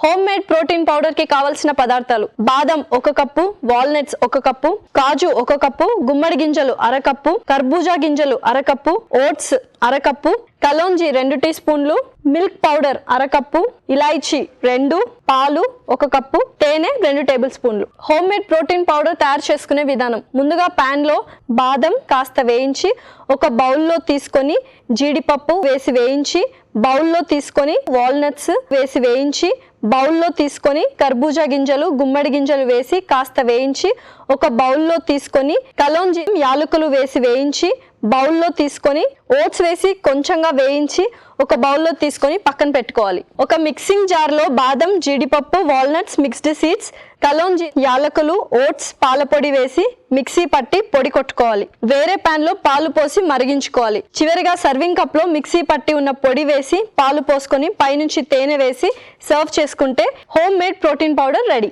Home made protein powder కి కావలసిన పదార్థాలు: బాదం 1 కప్పు, వాల్నట్స్ 1 కప్పు, కాజు 1 కప్పు, గుమ్మడి గింజలు 1/2 కప్పు, కర్బూజా గింజలు 1/2 కప్పు, ఓట్స్ 1/2 కప్పు, కలోంజీ 2 టీ స్పూన్లు, మిల్క్ పౌడర్ 1/2 కప్పు, ఇలాచీ 2, పాలు 1 కప్పు, తేనె 2 టేబుల్ స్పూన్లు. హోమ్ మేడ్ ప్రోటీన్ పౌడర్ తయారు చేసుకునే విధానం: ముందుగా పాన్ లో బాదం కాస్త వేయించి ఒక బౌల్లో తీసుకొని జీడిపప్పు వేసి వేయించి, బౌల్లో తీసుకొని వాల్నట్స్ వేసి వేయించి, బౌల్లో తీసుకొని కర్బూజా గింజలు గుమ్మడి గింజలు వేసి కాస్త వేయించి, ఒక బౌల్లో తీసుకొని కలోంజీ యాలకులు వేసి వేయించి, బౌల్లో తీసుకొని ఓట్స్ వేసి కొంచెంగా వేయించి ఒక బౌల్లో తీసుకొని పక్కన పెట్టుకోవాలి. ఒక మిక్సింగ్ జార్లో బాదం, జీడిపప్పు, వాల్నట్స్, మిక్స్డ్ సీడ్స్, కలోంజీ యాలకులు, ఓట్స్, పాలపొడి వేసి మిక్సీ పట్టి పొడి కొట్టుకోవాలి. వేరే పాన్ లో పాలు పోసి మరిగించుకోవాలి. చివరిగా సర్వింగ్ కప్ లో మిక్సీ పట్టి ఉన్న పొడి వేసి పాలు పోసుకొని పైనుంచి తేనె వేసి సర్వ్ చేసుకుంటే home made protein powder ready.